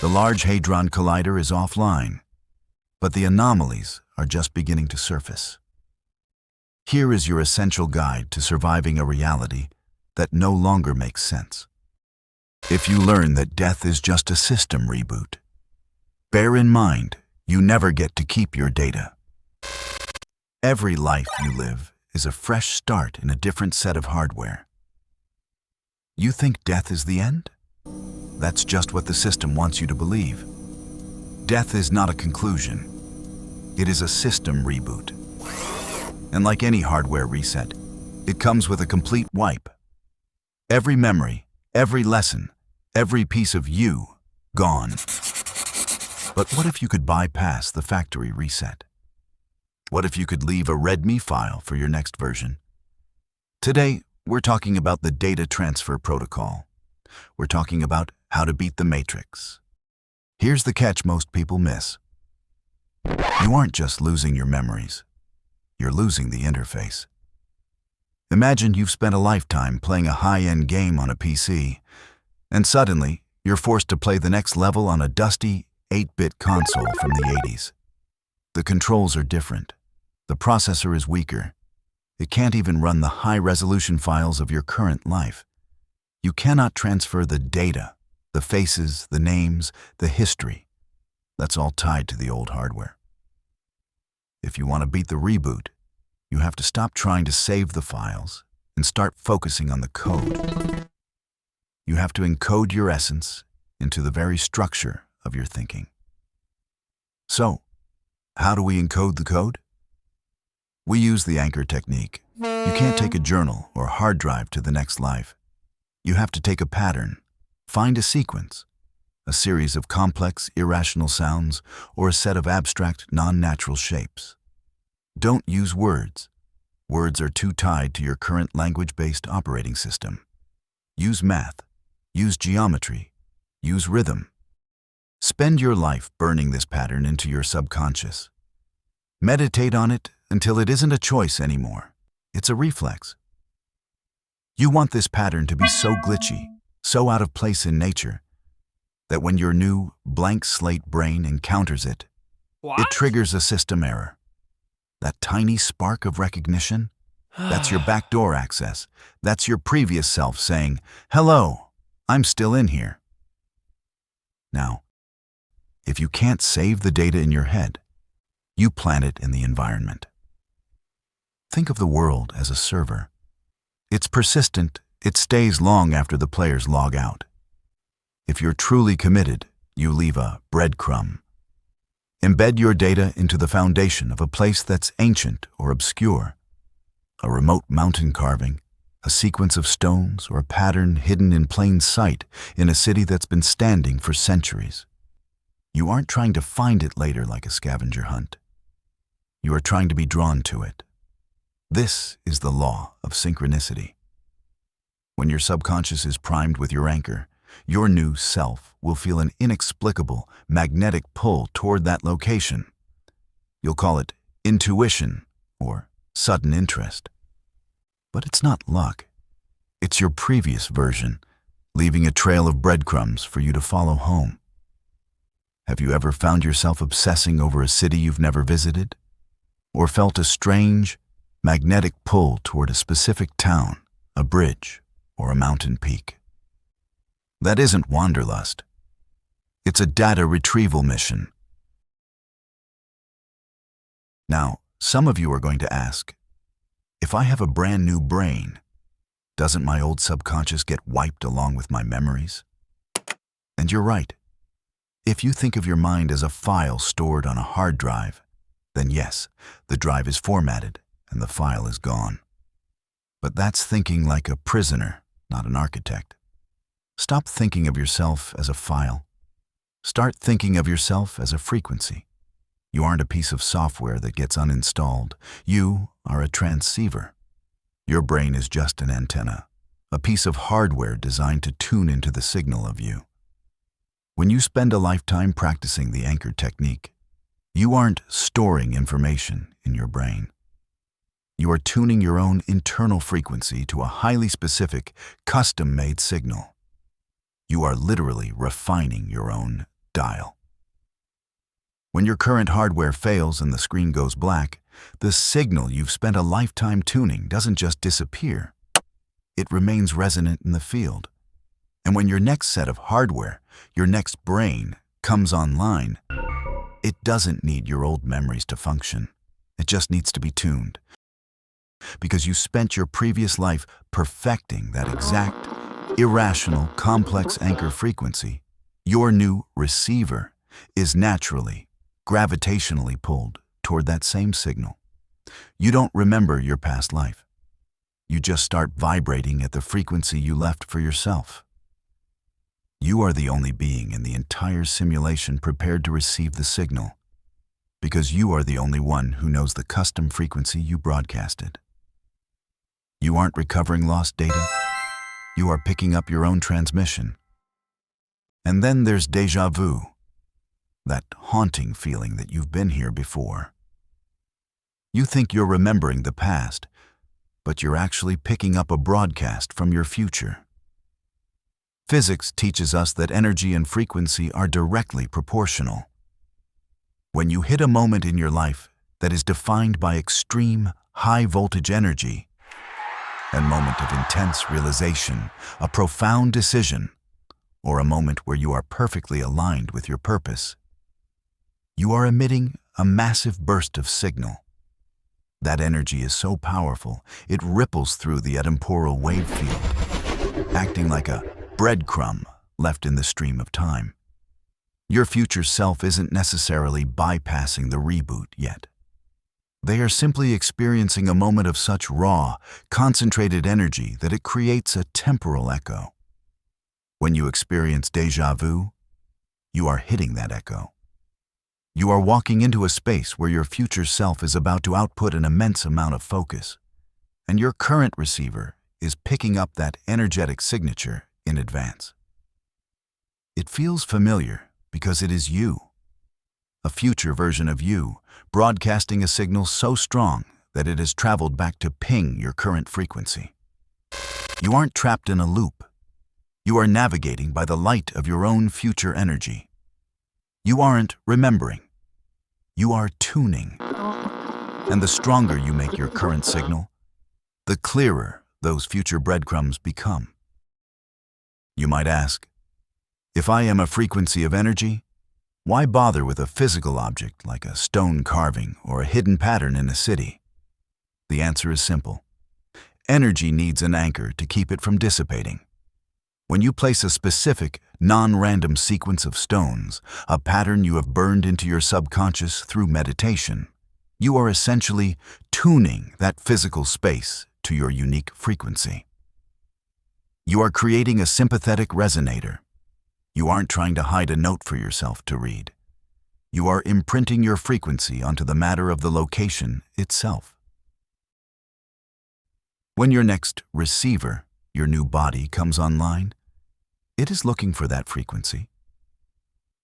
The Large Hadron Collider is offline, but the anomalies are just beginning to surface. Here is your essential guide to surviving a reality that no longer makes sense. If you learn that death is just a system reboot, bear in mind you never get to keep your data. Every life you live is a fresh start in a different set of hardware. You think death is the end? That's just what the system wants you to believe. Death is not a conclusion. It is a system reboot. And like any hardware reset, it comes with a complete wipe. Every memory, every lesson, every piece of you, gone. But what if you could bypass the factory reset? What if you could leave a README file for your next version? Today, we're talking about the data transfer protocol. We're talking about how to beat the matrix. Here's the catch most people miss. You aren't just losing your memories. You're losing the interface. Imagine you've spent a lifetime playing a high-end game on a PC, and suddenly you're forced to play the next level on a dusty 8-bit console from the 80s. The controls are different. The processor is weaker. It can't even run the high-resolution files of your current life. You cannot transfer the data, the faces, the names, the history. That's all tied to the old hardware. If you want to beat the reboot, you have to stop trying to save the files and start focusing on the code. You have to encode your essence into the very structure of your thinking. So, how do we encode the code? We use the anchor technique. You can't take a journal or hard drive to the next life. You have to take a pattern, find a sequence, a series of complex, irrational sounds, or a set of abstract, non-natural shapes. Don't use words. Words are too tied to your current language-based operating system. Use math. Use geometry. Use rhythm. Spend your life burning this pattern into your subconscious. Meditate on it until it isn't a choice anymore. It's a reflex. You want this pattern to be so glitchy, so out of place in nature, that when your new blank slate brain encounters it, it triggers a system error. That tiny spark of recognition, that's your backdoor access. That's your previous self saying, "Hello, I'm still in here." Now, if you can't save the data in your head, you plant it in the environment. Think of the world as a server. It's persistent, it stays long after the players log out. If you're truly committed, you leave a breadcrumb. Embed your data into the foundation of a place that's ancient or obscure. A remote mountain carving, a sequence of stones, or a pattern hidden in plain sight in a city that's been standing for centuries. You aren't trying to find it later like a scavenger hunt. You are trying to be drawn to it. This is the law of synchronicity. When your subconscious is primed with your anchor, your new self will feel an inexplicable magnetic pull toward that location. You'll call it intuition or sudden interest. But it's not luck. It's your previous version, leaving a trail of breadcrumbs for you to follow home. Have you ever found yourself obsessing over a city you've never visited? Or felt a strange, magnetic pull toward a specific town, a bridge, or a mountain peak? That isn't wanderlust. It's a data retrieval mission. Now, some of you are going to ask, if I have a brand new brain, doesn't my old subconscious get wiped along with my memories? And you're right. If you think of your mind as a file stored on a hard drive, then yes, the drive is formatted and the file is gone. But that's thinking like a prisoner, not an architect. Stop thinking of yourself as a file. Start thinking of yourself as a frequency. You aren't a piece of software that gets uninstalled. You are a transceiver. Your brain is just an antenna, a piece of hardware designed to tune into the signal of you. When you spend a lifetime practicing the anchor technique, you aren't storing information in your brain. You are tuning your own internal frequency to a highly specific, custom-made signal. You are literally refining your own style. When your current hardware fails and the screen goes black, the signal you've spent a lifetime tuning doesn't just disappear. It remains resonant in the field. And when your next set of hardware, your next brain, comes online, it doesn't need your old memories to function. It just needs to be tuned. Because you spent your previous life perfecting that exact, irrational, complex anchor frequency, your new receiver is naturally, gravitationally pulled toward that same signal. You don't remember your past life. You just start vibrating at the frequency you left for yourself. You are the only being in the entire simulation prepared to receive the signal, because you are the only one who knows the custom frequency you broadcasted. You aren't recovering lost data. You are picking up your own transmission. And then there's deja vu, that haunting feeling that you've been here before. You think you're remembering the past, but you're actually picking up a broadcast from your future. Physics teaches us that energy and frequency are directly proportional. When you hit a moment in your life that is defined by extreme, high-voltage energy, a moment of intense realization, a profound decision, or a moment where you are perfectly aligned with your purpose, you are emitting a massive burst of signal. That energy is so powerful, it ripples through the atemporal wave field, acting like a breadcrumb left in the stream of time. Your future self isn't necessarily bypassing the reboot yet. They are simply experiencing a moment of such raw, concentrated energy that it creates a temporal echo. When you experience deja vu, you are hitting that echo. You are walking into a space where your future self is about to output an immense amount of focus, and your current receiver is picking up that energetic signature in advance. It feels familiar because it is you, a future version of you, broadcasting a signal so strong that it has traveled back to ping your current frequency. You aren't trapped in a loop. You are navigating by the light of your own future energy. You aren't remembering. You are tuning. And the stronger you make your current signal, the clearer those future breadcrumbs become. You might ask, if I am a frequency of energy, why bother with a physical object like a stone carving or a hidden pattern in a city? The answer is simple. Energy needs an anchor to keep it from dissipating. When you place a specific, non-random sequence of stones, a pattern you have burned into your subconscious through meditation, you are essentially tuning that physical space to your unique frequency. You are creating a sympathetic resonator. You aren't trying to hide a note for yourself to read. You are imprinting your frequency onto the matter of the location itself. When your next receiver, your new body, comes online, it is looking for that frequency.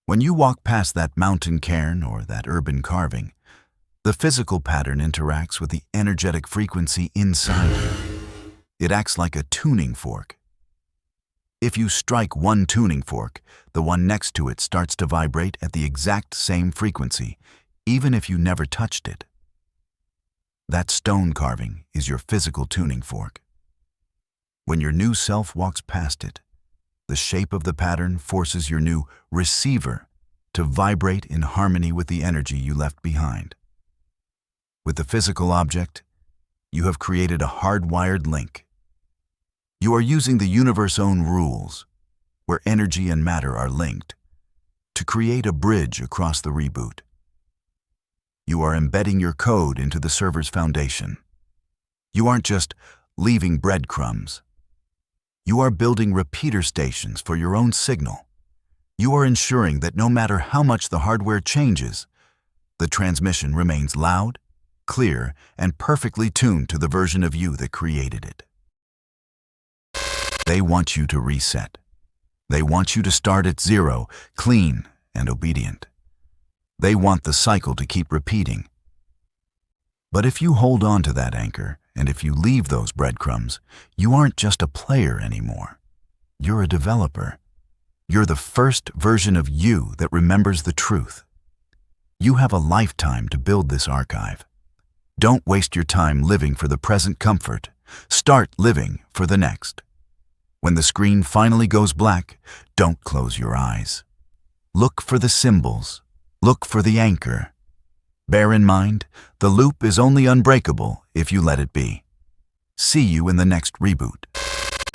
When you walk past that mountain cairn or that urban carving, the physical pattern interacts with the energetic frequency inside you. It acts like a tuning fork. If you strike one tuning fork, the one next to it starts to vibrate at the exact same frequency, even if you never touched it. That stone carving is your physical tuning fork. When your new self walks past it, the shape of the pattern forces your new receiver to vibrate in harmony with the energy you left behind. With the physical object, you have created a hardwired link. You are using the universe's own rules, where energy and matter are linked, to create a bridge across the reboot. You are embedding your code into the server's foundation. You aren't just leaving breadcrumbs. You are building repeater stations for your own signal. You are ensuring that no matter how much the hardware changes, the transmission remains loud, clear, and perfectly tuned to the version of you that created it. They want you to reset. They want you to start at zero, clean and obedient. They want the cycle to keep repeating. But if you hold on to that anchor, and if you leave those breadcrumbs, you aren't just a player anymore. You're a developer. You're the first version of you that remembers the truth. You have a lifetime to build this archive. Don't waste your time living for the present comfort. Start living for the next. When the screen finally goes black, don't close your eyes. Look for the symbols. Look for the anchor. Bear in mind, the loop is only unbreakable if you let it be. See you in the next reboot.